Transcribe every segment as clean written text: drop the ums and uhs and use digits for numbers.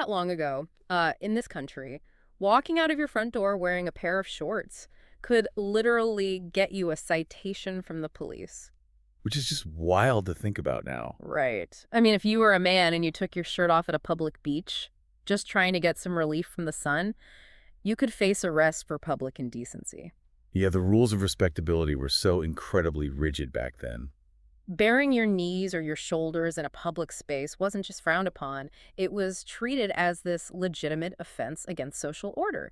that long ago, in this country, walking out of your front door wearing a pair of shorts could literally get you a citation from the police. Which is just wild to think about now. Right. I mean, if you were a man and you took your shirt off at a public beach, just trying to get some relief from the sun, you could face arrest for public indecency. Yeah, the rules of respectability were so incredibly rigid back then. Baring your knees or your shoulders in a public space wasn't just frowned upon, it was treated as this legitimate offense against social order.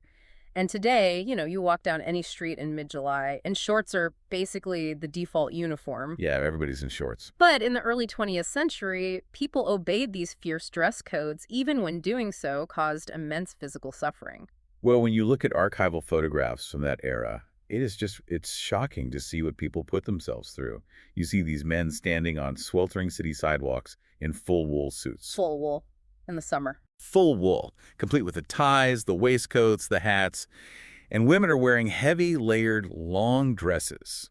And today, you walk down any street in mid-July, and shorts are basically the default uniform. Yeah, everybody's in shorts. But in the early 20th century, people obeyed these fierce dress codes, even when doing so caused immense physical suffering. Well, when you look at archival photographs from that era, it's shocking to see what people put themselves through. You see these men standing on sweltering city sidewalks in full wool suits. Full wool in the summer. Full wool, complete with the ties, the waistcoats, the hats. And women are wearing heavy, layered, long dresses.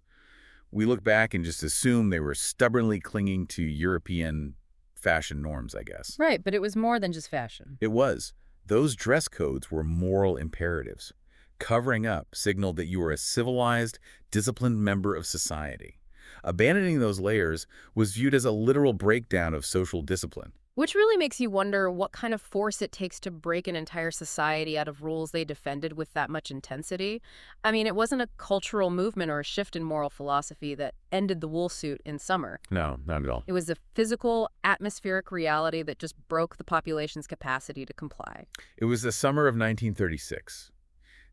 We look back and just assume they were stubbornly clinging to European fashion norms, I guess. Right, but it was more than just fashion. It was. Those dress codes were moral imperatives. Covering up signaled that you were a civilized, disciplined member of society. Abandoning those layers was viewed as a literal breakdown of social discipline. Which really makes you wonder what kind of force it takes to break an entire society out of rules they defended with that much intensity. I mean, it wasn't a cultural movement or a shift in moral philosophy that ended the wool suit in summer. No, not at all. It was a physical, atmospheric reality that just broke the population's capacity to comply. It was the summer of 1936.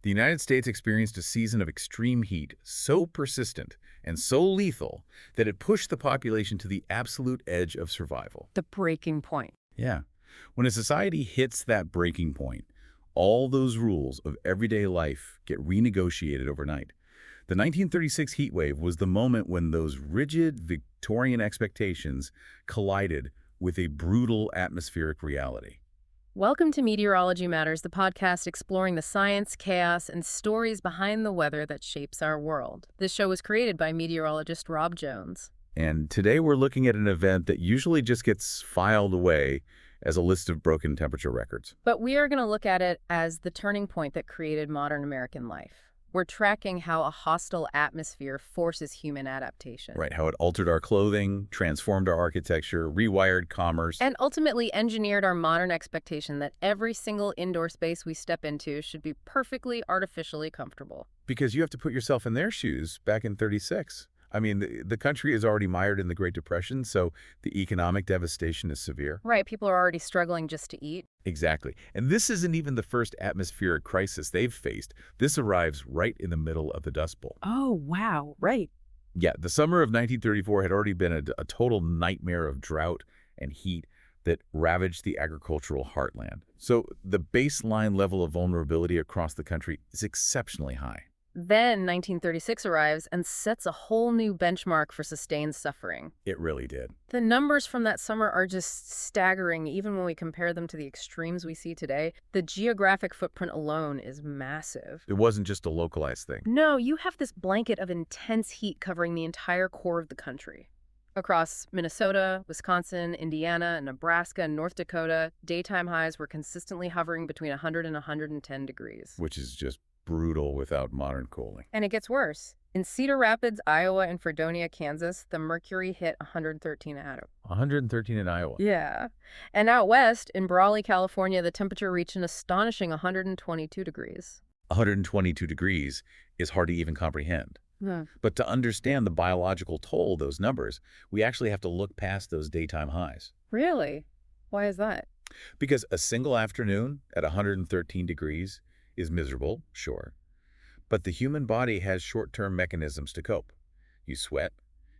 The United States experienced a season of extreme heat so persistent and so lethal that it pushed the population to the absolute edge of survival. The breaking point. Yeah. When a society hits that breaking point, all those rules of everyday life get renegotiated overnight. The 1936 heat wave was the moment when those rigid Victorian expectations collided with a brutal atmospheric reality. Welcome to Meteorology Matters, the podcast exploring the science, chaos, and stories behind the weather that shapes our world. This show was created by meteorologist Rob Jones. And today we're looking at an event that usually just gets filed away as a list of broken temperature records. But we are going to look at it as the turning point that created modern American life. We're tracking how a hostile atmosphere forces human adaptation. Right, how it altered our clothing, transformed our architecture, rewired commerce. And ultimately engineered our modern expectation that every single indoor space we step into should be perfectly artificially comfortable. Because you have to put yourself in their shoes back in 36. I mean, the country is already mired in the Great Depression, so the economic devastation is severe. Right, people are already struggling just to eat. Exactly. And this isn't even the first atmospheric crisis they've faced. This arrives right in the middle of the Dust Bowl. Oh, wow, right. Yeah, the summer of 1934 had already been a total nightmare of drought and heat that ravaged the agricultural heartland. So the baseline level of vulnerability across the country is exceptionally high. Then 1936 arrives and sets a whole new benchmark for sustained suffering. It really did. The numbers from that summer are just staggering, even when we compare them to the extremes we see today. The geographic footprint alone is massive. It wasn't just a localized thing. No, you have this blanket of intense heat covering the entire core of the country. Across Minnesota, Wisconsin, Indiana, Nebraska, and North Dakota, daytime highs were consistently hovering between 100 and 110 degrees. Which is just brutal without modern cooling. And it gets worse. In Cedar Rapids, Iowa, and Fredonia, Kansas, the mercury hit 113 at 113 in Iowa. Yeah. And out west, in Brawley, California, the temperature reached an astonishing 122 degrees. 122 degrees is hard to even comprehend. But to understand the biological toll of those numbers, we actually have to look past those daytime highs. Really? Why is that? Because a single afternoon at 113 degrees is miserable, sure. But the human body has short-term mechanisms to cope. You sweat,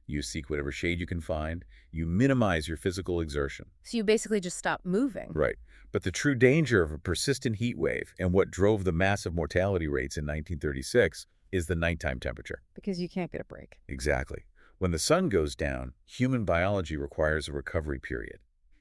you seek whatever shade you can find, you minimize your physical exertion. So you basically just stop moving. Right. But the true danger of a persistent heat wave and what drove the massive mortality rates in 1936 is the nighttime temperature. Because you can't get a break. Exactly. When the sun goes down, human biology requires a recovery period.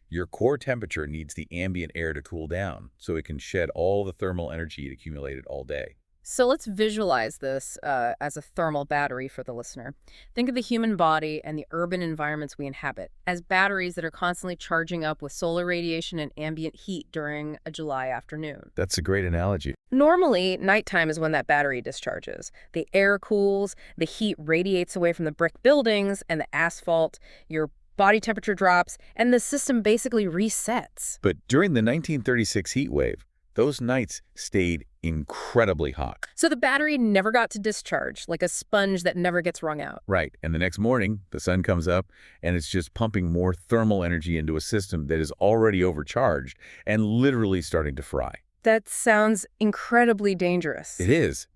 Your core temperature needs the ambient air to cool down so it can shed all the thermal energy it accumulated all day. So let's visualize this as a thermal battery for the listener. Think of the human body and the urban environments we inhabit as batteries that are constantly charging up with solar radiation and ambient heat during a July afternoon. That's a great analogy. Normally, nighttime is when that battery discharges. The air cools, the heat radiates away from the brick buildings and the asphalt, your body temperature drops, and the system basically resets. But during the 1936 heat wave, those nights stayed incredibly hot. So the battery never got to discharge, like a sponge that never gets wrung out. Right. And the next morning, the sun comes up and it's just pumping more thermal energy into a system that is already overcharged and literally starting to fry. That sounds incredibly dangerous. It is.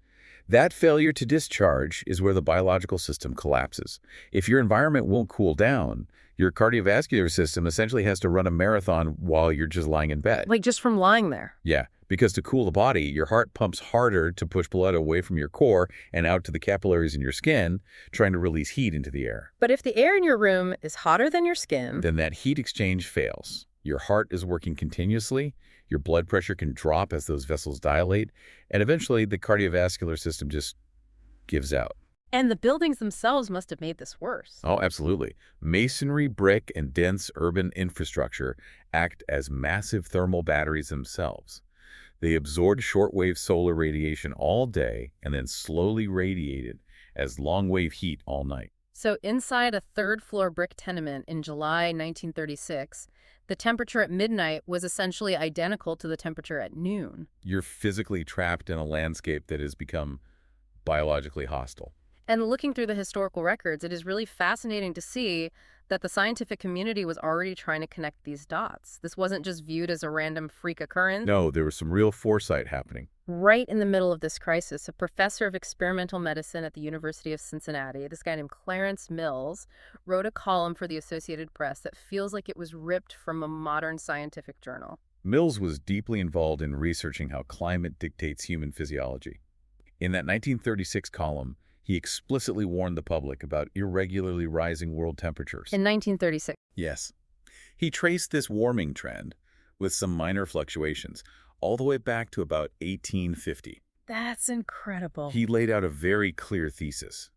That failure to discharge is where the biological system collapses. If your environment won't cool down, your cardiovascular system essentially has to run a marathon while you're just lying in bed. Like just from lying there. Yeah, because to cool the body, your heart pumps harder to push blood away from your core and out to the capillaries in your skin, trying to release heat into the air. But if the air in your room is hotter than your skin, Then that heat exchange fails. Your heart is working continuously, your blood pressure can drop as those vessels dilate, and eventually the cardiovascular system just gives out. and the buildings themselves must have made this worse. Oh, absolutely. Masonry, brick, and dense urban infrastructure act as massive thermal batteries themselves. They absorb shortwave solar radiation all day and then slowly radiate it as long-wave heat all night. So inside a third-floor brick tenement in July 1936, the temperature at midnight was essentially identical to the temperature at noon. You're physically trapped in a landscape that has become biologically hostile. And looking through the historical records, it is really fascinating to see that the scientific community was already trying to connect these dots. This wasn't just viewed as a random freak occurrence. No, there was some real foresight happening. Right in the middle of this crisis, a professor of experimental medicine at the University of Cincinnati, this guy named Clarence Mills, wrote a column for the Associated Press that feels like it was ripped from a modern scientific journal. Mills was deeply involved in researching how climate dictates human physiology. In that 1936 column, he explicitly warned the public about irregularly rising world temperatures. In 1936. Yes. He traced this warming trend, with some minor fluctuations, all the way back to about 1850. That's incredible. He laid out a very clear thesis.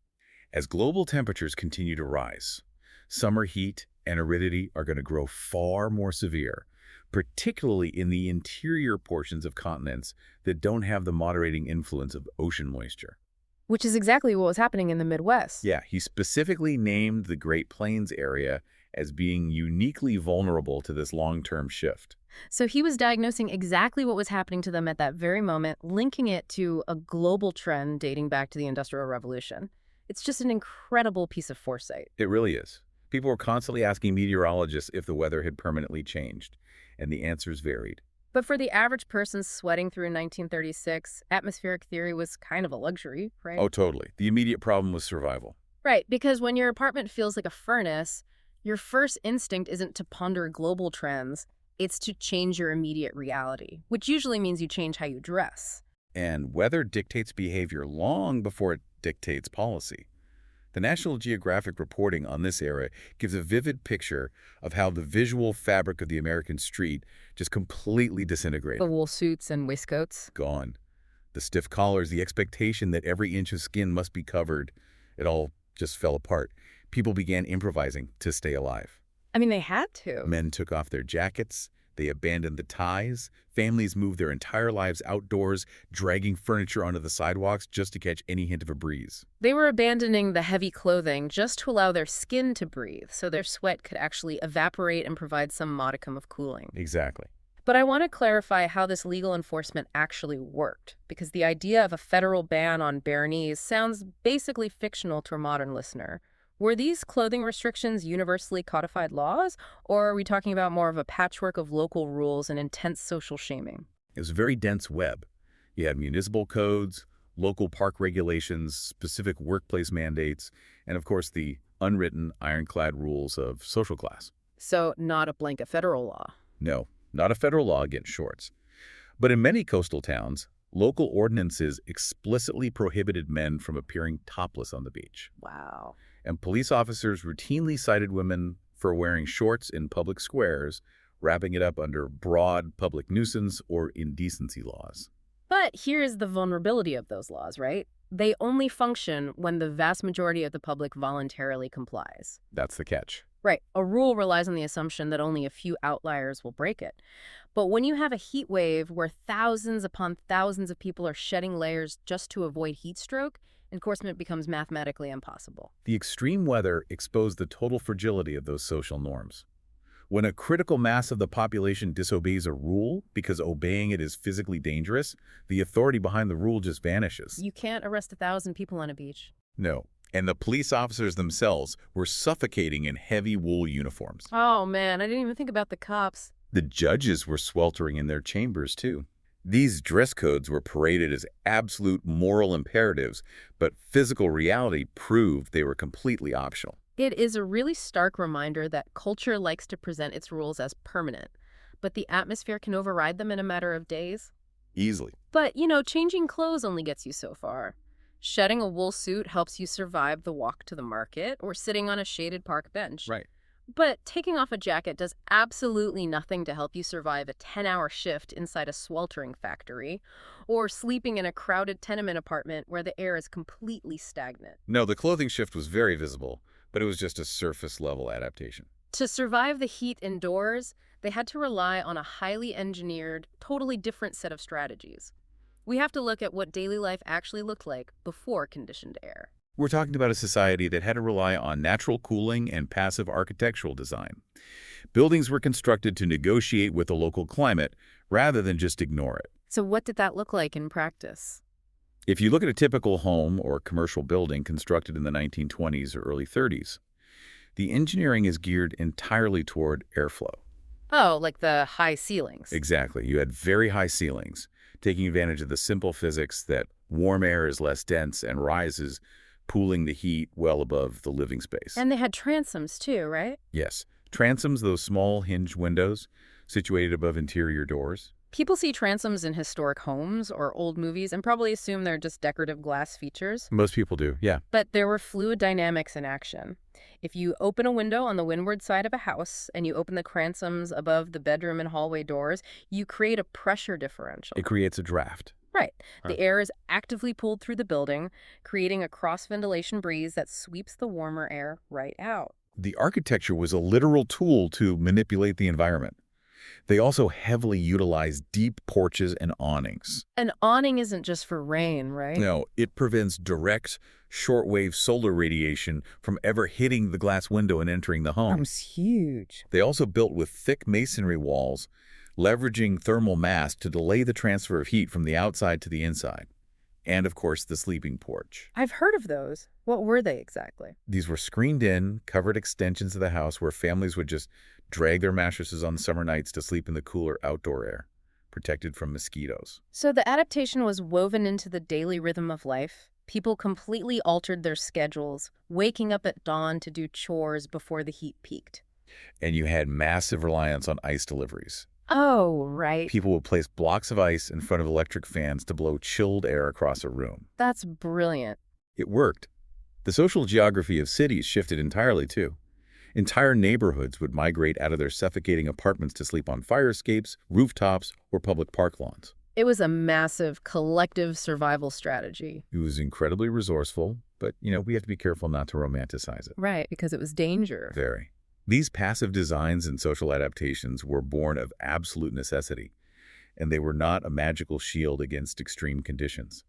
As global temperatures continue to rise, summer heat and aridity are going to grow far more severe, particularly in the interior portions of continents that don't have the moderating influence of ocean moisture. Which is exactly what was happening in the Midwest. Yeah, he specifically named the Great Plains area as being uniquely vulnerable to this long-term shift. So he was diagnosing exactly what was happening to them at that very moment, linking it to a global trend dating back to the Industrial Revolution. It's just an incredible piece of foresight. It really is. People were constantly asking meteorologists if the weather had permanently changed, and the answers varied. But for the average person sweating through 1936, atmospheric theory was kind of a luxury, right? Oh, totally. The immediate problem was survival. Right, because when your apartment feels like a furnace, your first instinct isn't to ponder global trends, it's to change your immediate reality, which usually means you change how you dress. And weather dictates behavior long before it dictates policy. The National Geographic reporting on this era gives a vivid picture of how the visual fabric of the American street just completely disintegrated. The wool suits and waistcoats. Gone. The stiff collars, the expectation that every inch of skin must be covered, it all just fell apart. People began improvising to stay alive. I mean, they had to. Men took off their jackets. They abandoned the ties. Families moved their entire lives outdoors, dragging furniture onto the sidewalks just to catch any hint of a breeze. They were abandoning the heavy clothing just to allow their skin to breathe, so their sweat could actually evaporate and provide some modicum of cooling. Exactly. But I want to clarify how this legal enforcement actually worked, because the idea of a federal ban on bare knees sounds basically fictional to a modern listener. Were these clothing restrictions universally codified laws, or are we talking about more of a patchwork of local rules and intense social shaming? It was a very dense web. You had municipal codes, local park regulations, specific workplace mandates, and of course the unwritten ironclad rules of social class. So not a blanket federal law. No, not a federal law against shorts. But in many coastal towns, local ordinances explicitly prohibited men from appearing topless on the beach. Wow. And police officers routinely cited women for wearing shorts in public squares, wrapping it up under broad public nuisance or indecency laws. But But here is the vulnerability of those laws, right? They only function when the vast majority of the public voluntarily complies. That's the catch. Right. A rule relies on the assumption that only a few outliers will break it. But when you have a heat wave where thousands upon thousands of people are shedding layers just to avoid heat stroke, enforcement becomes mathematically impossible. The extreme weather exposed the total fragility of those social norms. When a critical mass of the population disobeys a rule because obeying it is physically dangerous, the authority behind the rule just vanishes. You can't arrest 1,000 people on a beach. No. And the police officers themselves were suffocating in heavy wool uniforms. Oh, man, I didn't even think about the cops. The judges were sweltering in their chambers, too. These dress codes were paraded as absolute moral imperatives, but physical reality proved they were completely optional. It is a really stark reminder that culture likes to present its rules as permanent, but the atmosphere can override them in a matter of days. Easily. But, changing clothes only gets you so far. Shedding a wool suit helps you survive the walk to the market or sitting on a shaded park bench. Right. But taking off a jacket does absolutely nothing to help you survive a 10-hour shift inside a sweltering factory or sleeping in a crowded tenement apartment where the air is completely stagnant. No, the clothing shift was very visible, but it was just a surface-level adaptation. To survive the heat indoors, they had to rely on a highly engineered, totally different set of strategies. We have to look at what daily life actually looked like before conditioned air. We're talking about a society that had to rely on natural cooling and passive architectural design. Buildings were constructed to negotiate with the local climate rather than just ignore it. So what did that look like in practice? If you look at a typical home or commercial building constructed in the 1920s or early 30s, the engineering is geared entirely toward airflow. Oh, like the high ceilings. Exactly. You had very high ceilings, taking advantage of the simple physics that warm air is less dense and rises, pooling the heat well above the living space. And they had transoms too, right? Yes. Transoms, those small hinged windows situated above interior doors. People see transoms in historic homes or old movies and probably assume they're just decorative glass features. Most people do, yeah. But there were fluid dynamics in action. If you open a window on the windward side of a house and you open the transoms above the bedroom and hallway doors, you create a pressure differential. It creates a draft. Right. The air is actively pulled through the building, creating a cross-ventilation breeze that sweeps the warmer air right out. The architecture was a literal tool to manipulate the environment. They also heavily utilized deep porches and awnings. An awning isn't just for rain, right? No, it prevents direct, shortwave solar radiation from ever hitting the glass window and entering the home. That's huge. They also built with thick masonry walls, leveraging thermal mass to delay the transfer of heat from the outside to the inside. And, of course, the sleeping porch. I've heard of those. What were they exactly? These were screened-in, covered extensions of the house where families would just drag their mattresses on summer nights to sleep in the cooler outdoor air, protected from mosquitoes. So the adaptation was woven into the daily rhythm of life. People completely altered their schedules, waking up at dawn to do chores before the heat peaked. And you had massive reliance on ice deliveries. Oh, right. People would place blocks of ice in front of electric fans to blow chilled air across a room. That's brilliant. It worked. The social geography of cities shifted entirely, too. Entire neighborhoods would migrate out of their suffocating apartments to sleep on fire escapes, rooftops, or public park lawns. It was a massive collective survival strategy. It was incredibly resourceful, but, we have to be careful not to romanticize it. Right, because it was danger. Very. These passive designs and social adaptations were born of absolute necessity, and they were not a magical shield against extreme conditions.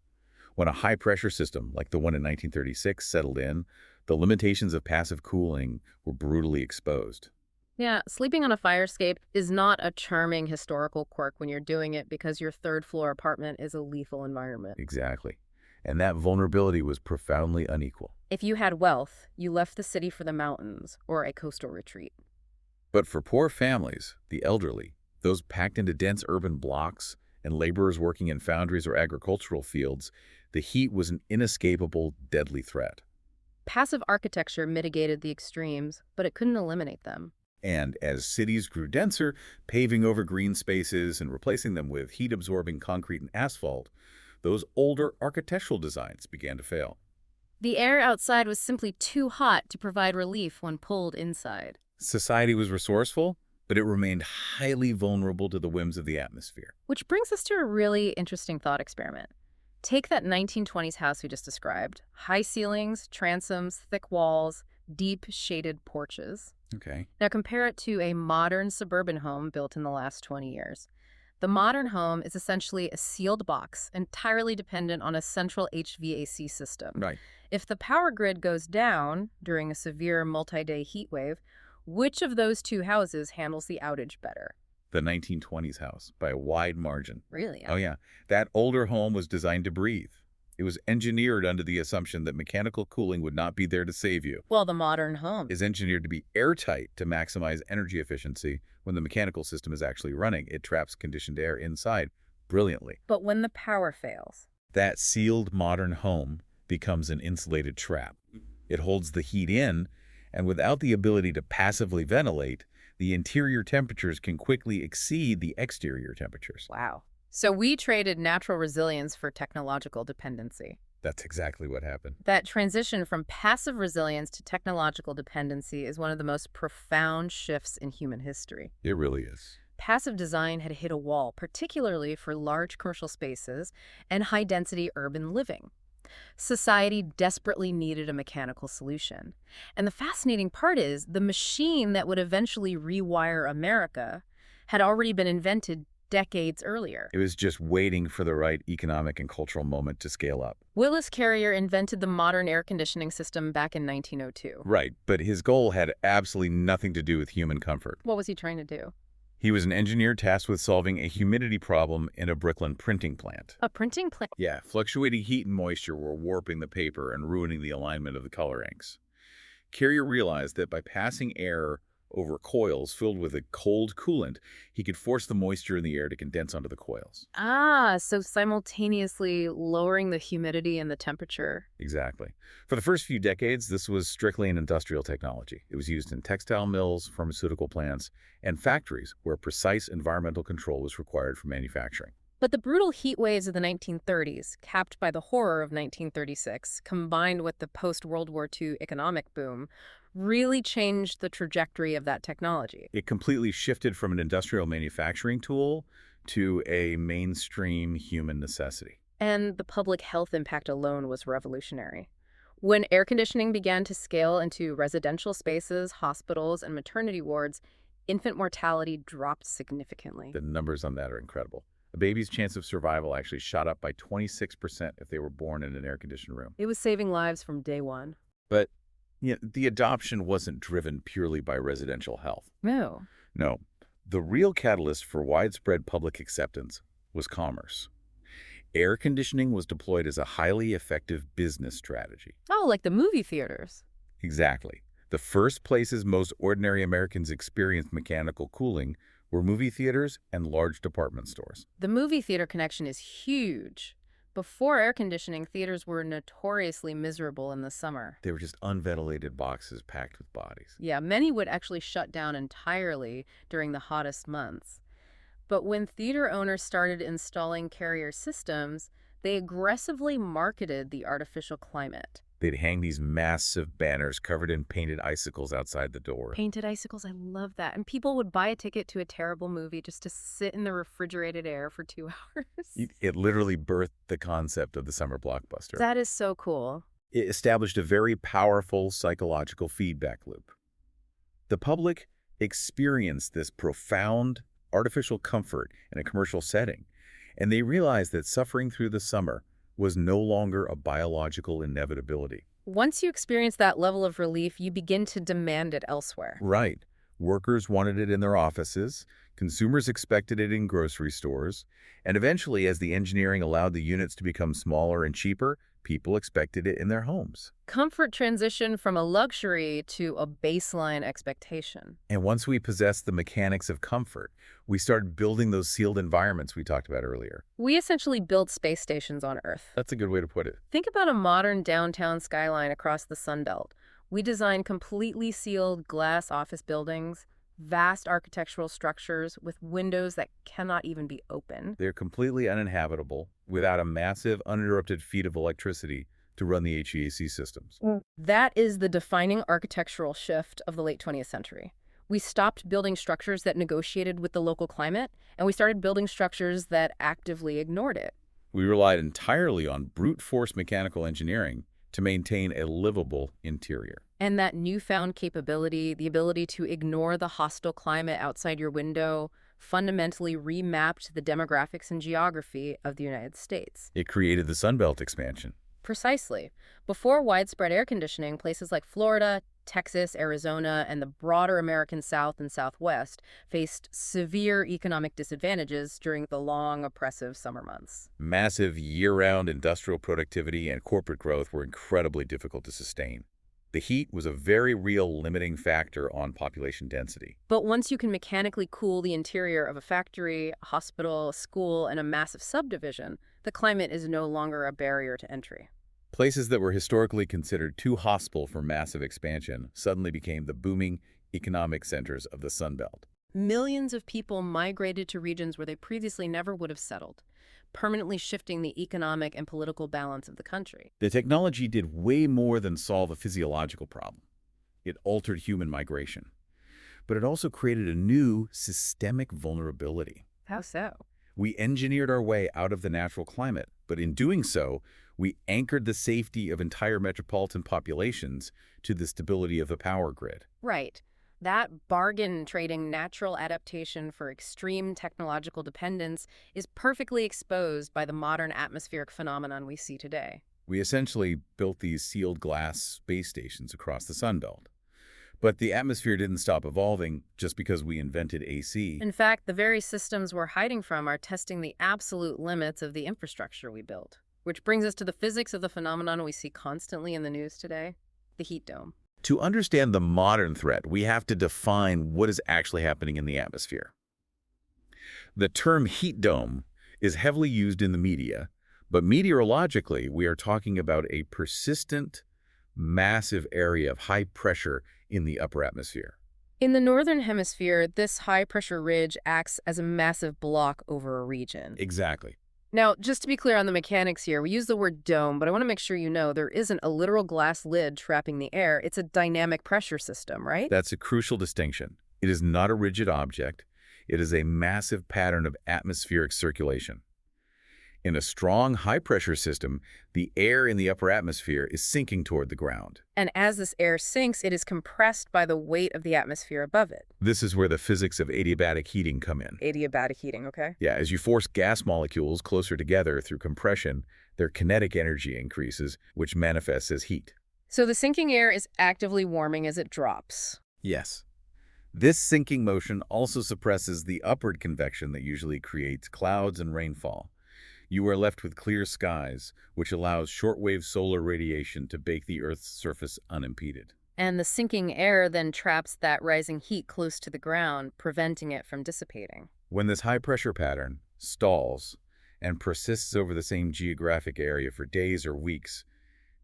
When a high-pressure system, like the one in 1936, settled in, the limitations of passive cooling were brutally exposed. Yeah, sleeping on a fire escape is not a charming historical quirk when you're doing it because your third-floor apartment is a lethal environment. Exactly. And that vulnerability was profoundly unequal. If you had wealth, you left the city for the mountains or a coastal retreat. But for poor families, the elderly, those packed into dense urban blocks, and laborers working in foundries or agricultural fields, the heat was an inescapable, deadly threat. Passive architecture mitigated the extremes, but it couldn't eliminate them. And as cities grew denser, paving over green spaces and replacing them with heat-absorbing concrete and asphalt, those older architectural designs began to fail. The air outside was simply too hot to provide relief when pulled inside. Society was resourceful, but it remained highly vulnerable to the whims of the atmosphere. Which brings us to a really interesting thought experiment. Take that 1920s house we just described. High ceilings, transoms, thick walls, deep shaded porches. Okay. Now compare it to a modern suburban home built in the last 20 years. The modern home is essentially a sealed box, entirely dependent on a central HVAC system. Right. If the power grid goes down during a severe multi-day heat wave, which of those two houses handles the outage better? The 1920s house, by a wide margin. Really? Oh, yeah. That older home was designed to breathe. It was engineered under the assumption that mechanical cooling would not be there to save you. Well, the modern home Is engineered to be airtight to maximize energy efficiency. When the mechanical system is actually running, it traps conditioned air inside brilliantly. But when the power fails? That sealed modern home becomes an insulated trap. It holds the heat in, and without the ability to passively ventilate, the interior temperatures can quickly exceed the exterior temperatures. Wow. So we traded natural resilience for technological dependency. That's exactly what happened. That transition from passive resilience to technological dependency is one of the most profound shifts in human history. It really is. Passive design had hit a wall, particularly for large commercial spaces and high-density urban living. Society desperately needed a mechanical solution. And the fascinating part is the machine that would eventually rewire America had already been invented decades earlier. It was just waiting for the right economic and cultural moment to scale up. Willis Carrier invented the modern air conditioning system back in 1902. Right, but his goal had absolutely nothing to do with human comfort. What was he trying to do? He was an engineer tasked with solving a humidity problem in a Brooklyn printing plant. A printing plant? Yeah, fluctuating heat and moisture were warping the paper and ruining the alignment of the color inks. Carrier realized that by passing air over coils filled with a cold coolant, he could force the moisture in the air to condense onto the coils. So simultaneously lowering the humidity and the temperature. Exactly. For the first few decades, this was strictly an industrial technology. It was used in textile mills, pharmaceutical plants, and factories where precise environmental control was required for manufacturing. But the brutal heat waves of the 1930s, capped by the horror of 1936, combined with the post-World War II economic boom, really changed the trajectory of that technology. It completely shifted from an industrial manufacturing tool to a mainstream human necessity. And the public health impact alone was revolutionary. When air conditioning began to scale into residential spaces, hospitals, and maternity wards, infant mortality dropped significantly. The numbers on that are incredible. A baby's chance of survival actually shot up by 26% if they were born in an air-conditioned room. It was saving lives from day one. But the adoption wasn't driven purely by residential health. No. No, the real catalyst for widespread public acceptance was commerce. Air conditioning was deployed as a highly effective business strategy. Oh, like the movie theaters. Exactly. The first places most ordinary Americans experienced mechanical cooling were movie theaters and large department stores. The movie theater connection is huge. Before air conditioning, theaters were notoriously miserable in the summer. They were just unventilated boxes packed with bodies. Yeah, many would actually shut down entirely during the hottest months. But when theater owners started installing Carrier systems, they aggressively marketed the artificial climate. They'd hang these massive banners covered in painted icicles outside the door. Painted icicles, I love that. And people would buy a ticket to a terrible movie just to sit in the refrigerated air for 2 hours. It literally birthed the concept of the summer blockbuster. That is so cool. It established a very powerful psychological feedback loop. The public experienced this profound artificial comfort in a commercial setting, and they realized that suffering through the summer was no longer a biological inevitability. Once you experience that level of relief, you begin to demand it elsewhere. Right. Workers wanted it in their offices, consumers expected it in grocery stores, and eventually, as the engineering allowed the units to become smaller and cheaper, people expected it in their homes. Comfort transitioned from a luxury to a baseline expectation. And once we possessed the mechanics of comfort, we started building those sealed environments we talked about earlier. We essentially built space stations on Earth. That's a good way to put it. Think about a modern downtown skyline across the Sun Belt. We designed completely sealed glass office buildings, vast architectural structures with windows that cannot even be opened. They're completely uninhabitable without a massive, uninterrupted feed of electricity to run the HVAC systems. That is the defining architectural shift of the late 20th century. We stopped building structures that negotiated with the local climate, and we started building structures that actively ignored it. We relied entirely on brute force mechanical engineering to maintain a livable interior. And that newfound capability, the ability to ignore the hostile climate outside your window, fundamentally remapped the demographics and geography of the United States. It created the Sun Belt expansion. Precisely. Before widespread air conditioning, places like Florida, Texas, Arizona, and the broader American South and Southwest faced severe economic disadvantages during the long, oppressive summer months. Massive year-round industrial productivity and corporate growth were incredibly difficult to sustain. The heat was a very real limiting factor on population density. But once you can mechanically cool the interior of a factory, a hospital, a school, and a massive subdivision, the climate is no longer a barrier to entry. Places that were historically considered too hostile for massive expansion suddenly became the booming economic centers of the Sun Belt. Millions of people migrated to regions where they previously never would have settled, permanently shifting the economic and political balance of the country. The technology did way more than solve a physiological problem. It altered human migration. But it also created a new systemic vulnerability. How so? We engineered our way out of the natural climate, but in doing so, we anchored the safety of entire metropolitan populations to the stability of the power grid. Right. That bargain trading natural adaptation for extreme technological dependence is perfectly exposed by the modern atmospheric phenomenon we see today. We essentially built these sealed glass space stations across the Sun Belt. But the atmosphere didn't stop evolving just because we invented AC. In fact, the very systems we're hiding from are testing the absolute limits of the infrastructure we built. Which brings us to the physics of the phenomenon we see constantly in the news today, the heat dome. To understand the modern threat, we have to define what is actually happening in the atmosphere. The term heat dome is heavily used in the media, but meteorologically, we are talking about a persistent, massive area of high pressure in the upper atmosphere. In the northern hemisphere, this high-pressure ridge acts as a massive block over a region. Exactly. Now, just to be clear on the mechanics here, we use the word dome, but I want to make sure you know there isn't a literal glass lid trapping the air. It's a dynamic pressure system, right? That's a crucial distinction. It is not a rigid object. It is a massive pattern of atmospheric circulation. In a strong, high-pressure system, the air in the upper atmosphere is sinking toward the ground. And as this air sinks, it is compressed by the weight of the atmosphere above it. This is where the physics of adiabatic heating come in. Adiabatic heating, okay? Yeah, as you force gas molecules closer together through compression, their kinetic energy increases, which manifests as heat. So the sinking air is actively warming as it drops. Yes. This sinking motion also suppresses the upward convection that usually creates clouds and rainfall. You are left with clear skies, which allows shortwave solar radiation to bake the Earth's surface unimpeded. And the sinking air then traps that rising heat close to the ground, preventing it from dissipating. When this high-pressure pattern stalls and persists over the same geographic area for days or weeks,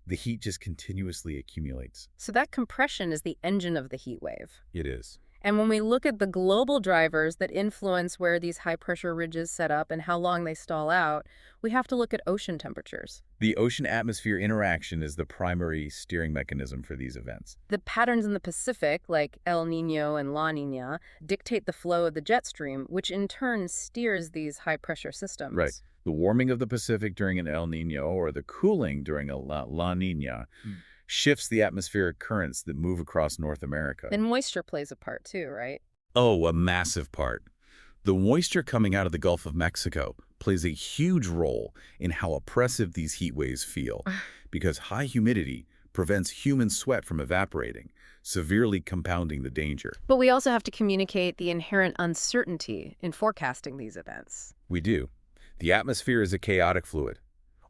the heat just continuously accumulates. So that compression is the engine of the heat wave. It is. And when we look at the global drivers that influence where these high-pressure ridges set up and how long they stall out, we have to look at ocean temperatures. The ocean-atmosphere interaction is the primary steering mechanism for these events. The patterns in the Pacific, like El Niño and La Niña, dictate the flow of the jet stream, which in turn steers these high-pressure systems. Right. The warming of the Pacific during an El Niño or the cooling during a La Niña shifts the atmospheric currents that move across North America. And moisture plays a part too, right? Oh, a massive part. The moisture coming out of the Gulf of Mexico plays a huge role in how oppressive these heat waves feel, because high humidity prevents human sweat from evaporating, severely compounding the danger. But we also have to communicate the inherent uncertainty in forecasting these events. We do. The atmosphere is a chaotic fluid.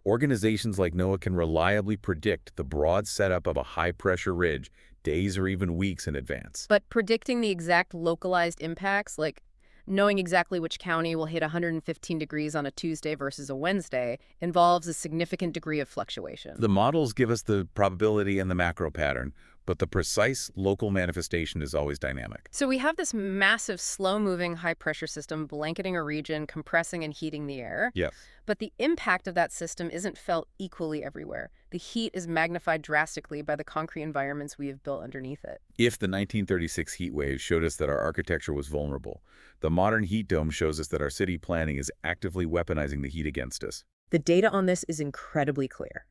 Organizations like NOAA can reliably predict the broad setup of a high-pressure ridge days or even weeks in advance. But predicting the exact localized impacts, like knowing exactly which county will hit 115 degrees on a Tuesday versus a Wednesday, involves a significant degree of fluctuation. The models give us the probability and the macro pattern, but the precise local manifestation is always dynamic. So we have this massive, slow-moving, high-pressure system blanketing a region, compressing and heating the air. Yes. But the impact of that system isn't felt equally everywhere. The heat is magnified drastically by the concrete environments we have built underneath it. If the 1936 heat wave showed us that our architecture was vulnerable, the modern heat dome shows us that our city planning is actively weaponizing the heat against us. The data on this is incredibly clear.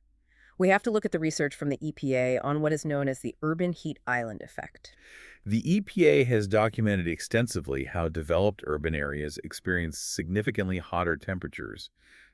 We have to look at the research from the EPA on what is known as the urban heat island effect. The EPA has documented extensively how developed urban areas experience significantly hotter temperatures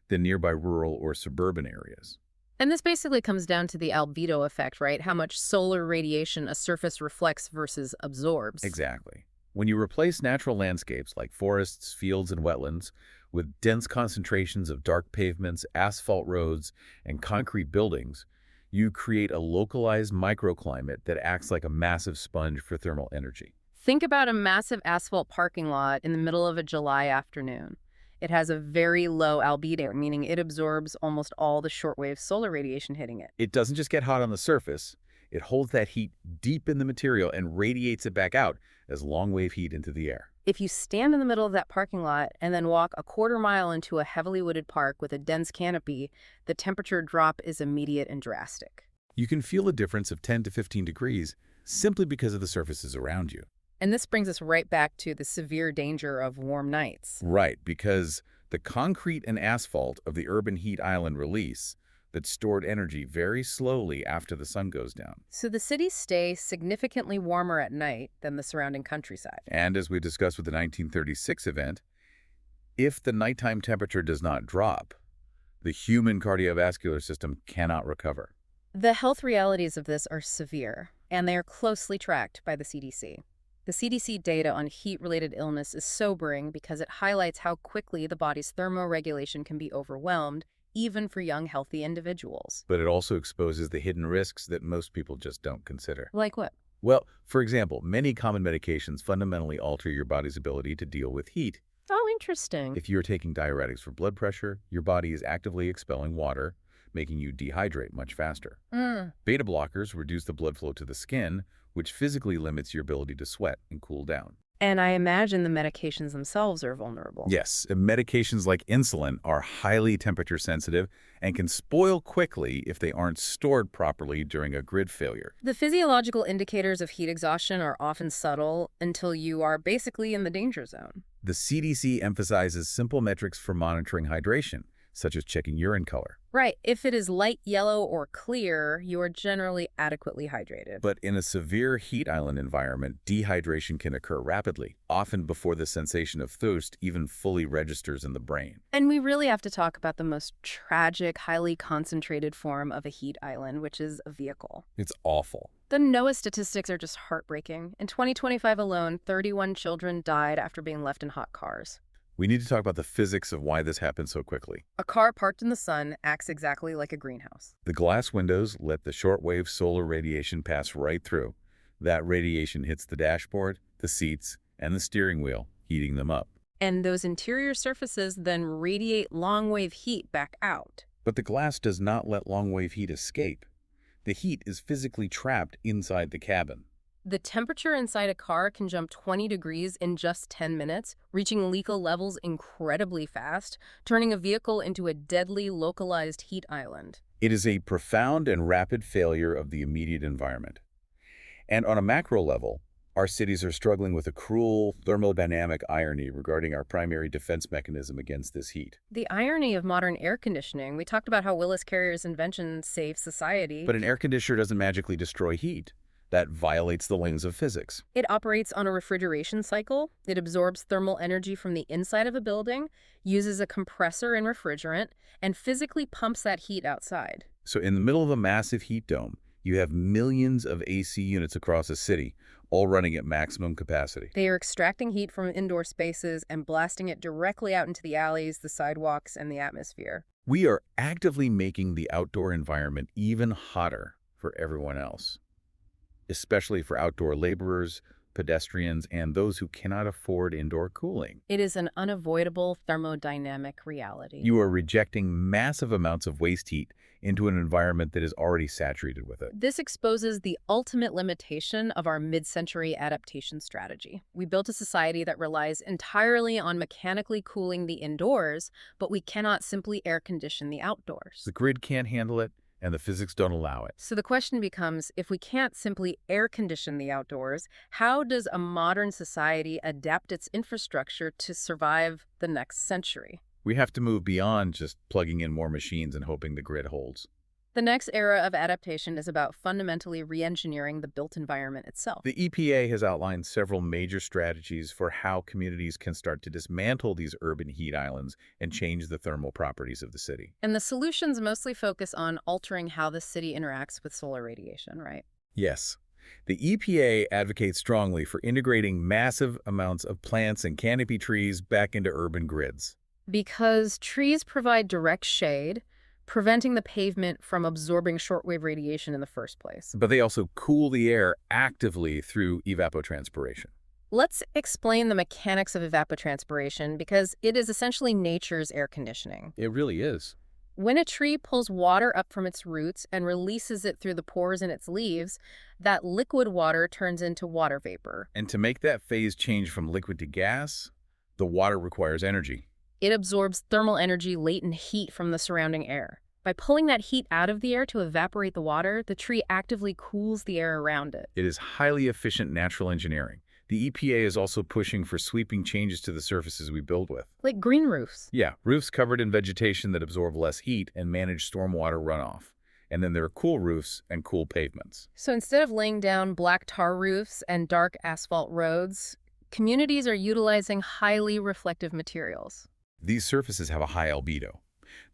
than nearby rural or suburban areas. And this basically comes down to the albedo effect, right? How much solar radiation a surface reflects versus absorbs. Exactly. When you replace natural landscapes like forests, fields, and wetlands with dense concentrations of dark pavements, asphalt roads, and concrete buildings, you create a localized microclimate that acts like a massive sponge for thermal energy. Think about a massive asphalt parking lot in the middle of a July afternoon. It has a very low albedo, meaning it absorbs almost all the shortwave solar radiation hitting it. It doesn't just get hot on the surface, it holds that heat deep in the material and radiates it back out as long-wave heat into the air. If you stand in the middle of that parking lot and then walk a quarter mile into a heavily wooded park with a dense canopy, the temperature drop is immediate and drastic. You can feel a difference of 10 to 15 degrees simply because of the surfaces around you. And this brings us right back to the severe danger of warm nights. Right, because the concrete and asphalt of the urban heat island release that stored energy very slowly after the sun goes down. So the cities stay significantly warmer at night than the surrounding countryside. And as we discussed with the 1936 event, if the nighttime temperature does not drop, the human cardiovascular system cannot recover. The health realities of this are severe, and they are closely tracked by the CDC. The CDC data on heat-related illness is sobering because it highlights how quickly the body's thermoregulation can be overwhelmed, even for young, healthy individuals. But it also exposes the hidden risks that most people just don't consider. Like what? Well, for example, many common medications fundamentally alter your body's ability to deal with heat. Oh, interesting. If you're taking diuretics for blood pressure, your body is actively expelling water, making you dehydrate much faster. Beta blockers reduce the blood flow to the skin, which physically limits your ability to sweat and cool down. And I imagine the medications themselves are vulnerable. Yes, medications like insulin are highly temperature sensitive and can spoil quickly if they aren't stored properly during a grid failure. The physiological indicators of heat exhaustion are often subtle until you are basically in the danger zone. The CDC emphasizes simple metrics for monitoring hydration, such as checking urine color. Right. If it is light yellow or clear, you are generally adequately hydrated. But in a severe heat island environment, dehydration can occur rapidly, often before the sensation of thirst even fully registers in the brain. And we really have to talk about the most tragic, highly concentrated form of a heat island, which is a vehicle. It's awful. The NOAA statistics are just heartbreaking. In 2025 alone, 31 children died after being left in hot cars. We need to talk about the physics of why this happens so quickly. A car parked in the sun acts exactly like a greenhouse. The glass windows let the shortwave solar radiation pass right through. That radiation hits the dashboard, the seats, and the steering wheel, heating them up. And those interior surfaces then radiate long-wave heat back out. But the glass does not let long-wave heat escape. The heat is physically trapped inside the cabin. The temperature inside a car can jump 20 degrees in just 10 minutes, reaching lethal levels incredibly fast, turning a vehicle into a deadly localized heat island. It is a profound and rapid failure of the immediate environment. And on a macro level, our cities are struggling with a cruel thermodynamic irony regarding our primary defense mechanism against this heat. The irony of modern air conditioning. We talked about how Willis Carrier's invention saved society. But an air conditioner doesn't magically destroy heat. That violates the laws of physics. It operates on a refrigeration cycle. It absorbs thermal energy from the inside of a building, uses a compressor and refrigerant, and physically pumps that heat outside. So in the middle of a massive heat dome, you have millions of AC units across a city, all running at maximum capacity. They are extracting heat from indoor spaces and blasting it directly out into the alleys, the sidewalks, and the atmosphere. We are actively making the outdoor environment even hotter for everyone else, especially for outdoor laborers, pedestrians, and those who cannot afford indoor cooling. It is an unavoidable thermodynamic reality. You are rejecting massive amounts of waste heat into an environment that is already saturated with it. This exposes the ultimate limitation of our mid-century adaptation strategy. We built a society that relies entirely on mechanically cooling the indoors, but we cannot simply air condition the outdoors. The grid can't handle it, and the physics don't allow it. So the question becomes, if we can't simply air condition the outdoors, how does a modern society adapt its infrastructure to survive the next century? We have to move beyond just plugging in more machines and hoping the grid holds. The next era of adaptation is about fundamentally re-engineering the built environment itself. The EPA has outlined several major strategies for how communities can start to dismantle these urban heat islands and change the thermal properties of the city. And the solutions mostly focus on altering how the city interacts with solar radiation, right? Yes. The EPA advocates strongly for integrating massive amounts of plants and canopy trees back into urban grids. Because trees provide direct shade, preventing the pavement from absorbing shortwave radiation in the first place. But they also cool the air actively through evapotranspiration. Let's explain the mechanics of evapotranspiration because it is essentially nature's air conditioning. It really is. When a tree pulls water up from its roots and releases it through the pores in its leaves, that liquid water turns into water vapor. And to make that phase change from liquid to gas, the water requires energy. It absorbs thermal energy, latent heat from the surrounding air. By pulling that heat out of the air to evaporate the water, the tree actively cools the air around it. It is highly efficient natural engineering. The EPA is also pushing for sweeping changes to the surfaces we build with. Like green roofs. Yeah, roofs covered in vegetation that absorb less heat and manage stormwater runoff. And then there are cool roofs and cool pavements. So instead of laying down black tar roofs and dark asphalt roads, communities are utilizing highly reflective materials. These surfaces have a high albedo.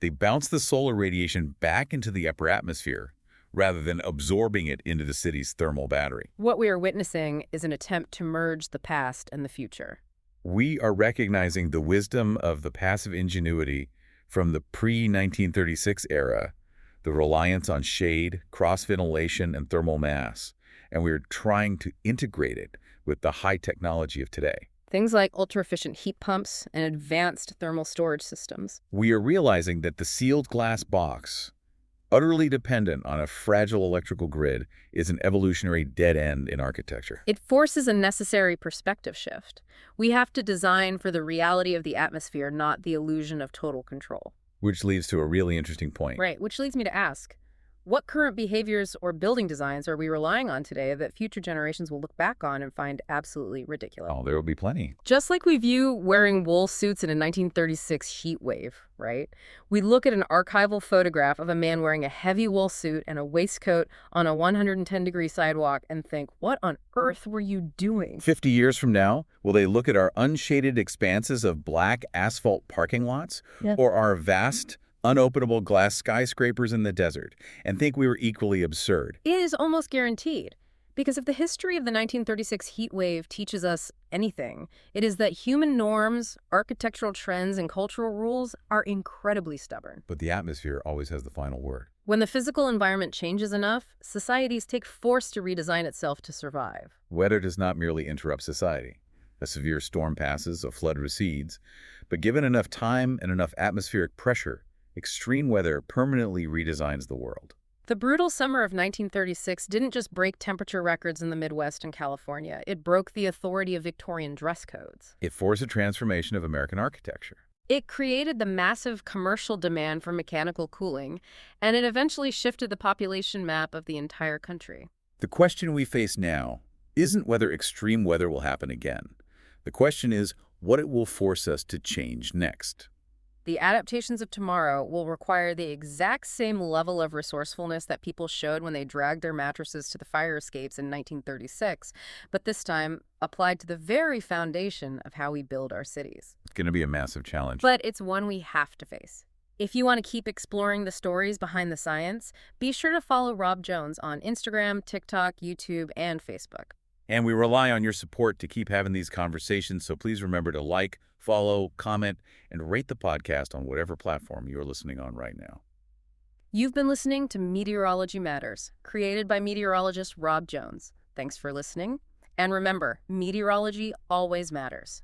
They bounce the solar radiation back into the upper atmosphere rather than absorbing it into the city's thermal battery. What we are witnessing is an attempt to merge the past and the future. We are recognizing the wisdom of the passive ingenuity from the pre-1936 era, the reliance on shade, cross-ventilation, and thermal mass, and we are trying to integrate it with the high technology of today. Things like ultra-efficient heat pumps and advanced thermal storage systems. We are realizing that the sealed glass box, utterly dependent on a fragile electrical grid, is an evolutionary dead end in architecture. It forces a necessary perspective shift. We have to design for the reality of the atmosphere, not the illusion of total control. Which leads to a really interesting point. Right, which leads me to ask, what current behaviors or building designs are we relying on today that future generations will look back on and find absolutely ridiculous? Oh, there will be plenty. Just like we view wearing wool suits in a 1936 heat wave, right? We look at an archival photograph of a man wearing a heavy wool suit and a waistcoat on a 110-degree sidewalk and think, what on earth were you doing? 50 years from now, will they look at our unshaded expanses of black asphalt parking lots or our vast, unopenable glass skyscrapers in the desert and think we were equally absurd? It is almost guaranteed. Because if the history of the 1936 heat wave teaches us anything, it is that human norms, architectural trends, and cultural rules are incredibly stubborn. But the atmosphere always has the final word. When the physical environment changes enough, societies take force to redesign itself to survive. Weather does not merely interrupt society. A severe storm passes, a flood recedes, but given enough time and enough atmospheric pressure, extreme weather permanently redesigns the world. The brutal summer of 1936 didn't just break temperature records in the Midwest and California. It broke the authority of Victorian dress codes. It forced a transformation of American architecture. It created the massive commercial demand for mechanical cooling, and it eventually shifted the population map of the entire country. The question we face now isn't whether extreme weather will happen again. The question is what it will force us to change next. The adaptations of tomorrow will require the exact same level of resourcefulness that people showed when they dragged their mattresses to the fire escapes in 1936, but this time applied to the very foundation of how we build our cities. It's going to be a massive challenge. But it's one we have to face. If you want to keep exploring the stories behind the science, be sure to follow Rob Jones on Instagram, TikTok, YouTube, and Facebook. And we rely on your support to keep having these conversations, so please remember to like, follow, comment, and rate the podcast on whatever platform you are listening on right now. You've been listening to Meteorology Matters, created by meteorologist Rob Jones. Thanks for listening, And remember, meteorology always matters.